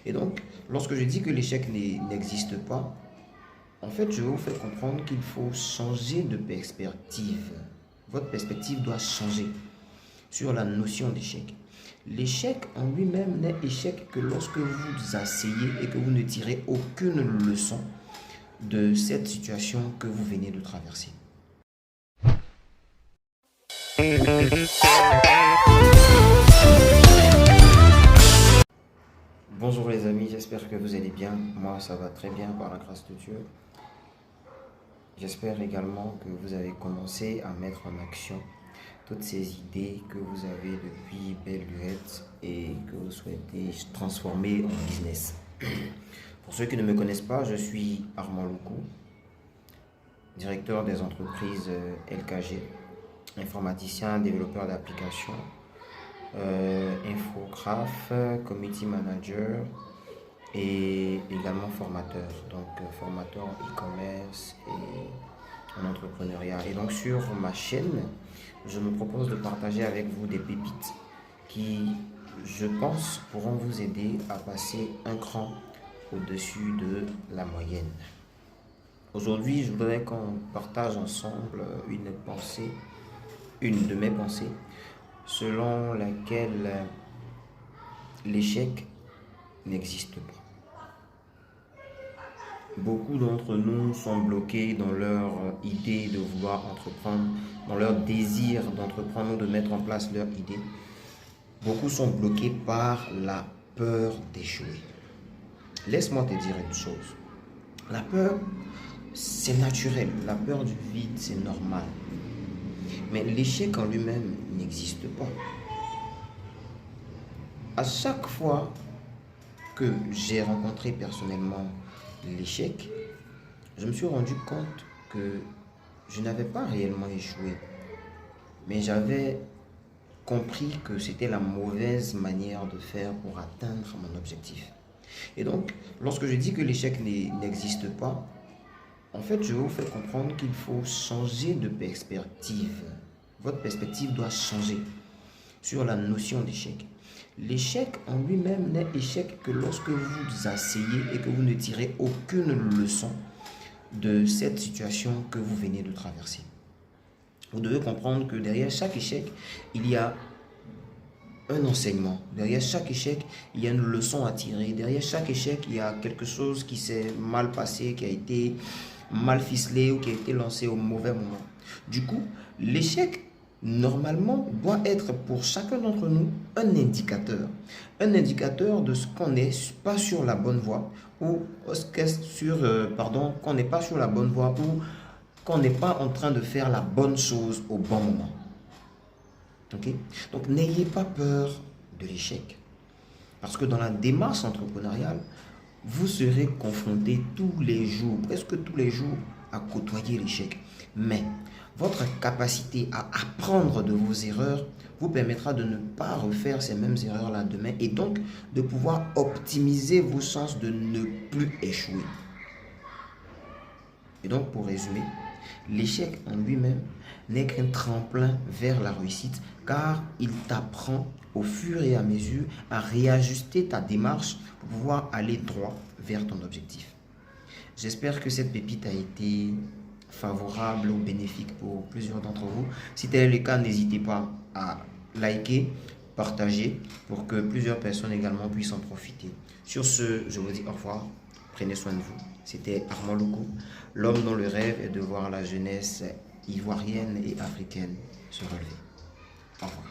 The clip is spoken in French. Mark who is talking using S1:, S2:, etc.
S1: Et donc, lorsque je dis que l'échec n'existe pas, en fait, je vous fais comprendre qu'il faut changer de perspective. Votre perspective doit changer sur la notion d'échec. L'échec en lui-même n'est échec que lorsque vous asseyez et que vous ne tirez aucune leçon de cette situation que vous venez de traverser. Bonjour les amis, j'espère que vous allez bien. Moi, ça va très bien par la grâce de Dieu. J'espère également que vous avez commencé à mettre en action toutes ces idées que vous avez depuis belle lurette et que vous souhaitez transformer en business. Pour ceux qui ne me connaissent pas, je suis Armand Loukou, directeur des entreprises LKG, informaticien, développeur d'applications, infographe, community manager et également formateur, donc formateur en e-commerce et en entrepreneuriat. Et donc sur ma chaîne, je me propose de partager avec vous des pépites qui, je pense, pourront vous aider à passer un cran au-dessus de la moyenne. Aujourd'hui, je voudrais qu'on partage ensemble une de mes pensées, selon laquelle l'échec n'existe pas. Beaucoup d'entre nous sont bloqués dans leur idée de vouloir entreprendre, dans leur désir d'entreprendre ou de mettre en place leur idée. Beaucoup sont bloqués par la peur d'échouer. Laisse-moi te dire une chose. La peur, c'est naturel. La peur du vide, c'est normal. Mais l'échec en lui-même n'existe pas. À chaque fois que j'ai rencontré personnellement l'échec, je me suis rendu compte que je n'avais pas réellement échoué, mais j'avais compris que c'était la mauvaise manière de faire pour atteindre mon objectif. Et donc, lorsque je dis que l'échec n'existe pas, en fait, je vous fais comprendre qu'il faut changer de perspective. Votre perspective doit changer sur la notion d'échec. L'échec en lui-même n'est échec que lorsque vous asseyez et que vous ne tirez aucune leçon de cette situation que vous venez de traverser. Vous devez comprendre que derrière chaque échec, il y a un enseignement. Derrière chaque échec, il y a une leçon à tirer. Derrière chaque échec, il y a quelque chose qui s'est mal passé, qui a été mal ficelé ou qui a été lancé au mauvais moment. Du coup, l'échec, normalement, doit être pour chacun d'entre nous un indicateur. Un indicateur de ce qu'on n'est pas sur la bonne voie ou qu'on n'est pas sur la bonne voie ou qu'on n'est pas en train de faire la bonne chose au bon moment. Okay? Donc, n'ayez pas peur de l'échec. Parce que dans la démarche entrepreneuriale, vous serez confronté tous les jours, presque tous les jours, à côtoyer l'échec. Mais votre capacité à apprendre de vos erreurs vous permettra de ne pas refaire ces mêmes erreurs-là demain et donc de pouvoir optimiser vos chances de ne plus échouer. Et donc, pour résumer, l'échec en lui-même n'est qu'un tremplin vers la réussite car il t'apprend au fur et à mesure à réajuster ta démarche pour pouvoir aller droit vers ton objectif. J'espère que cette pépite a été favorable ou bénéfique pour plusieurs d'entre vous. Si tel est le cas, n'hésitez pas à liker, partager pour que plusieurs personnes également puissent en profiter. Sur ce, je vous dis au revoir. Prenez soin de vous. C'était Armand Loukou, l'homme dont le rêve est de voir la jeunesse ivoirienne et africaine se relever. Au revoir.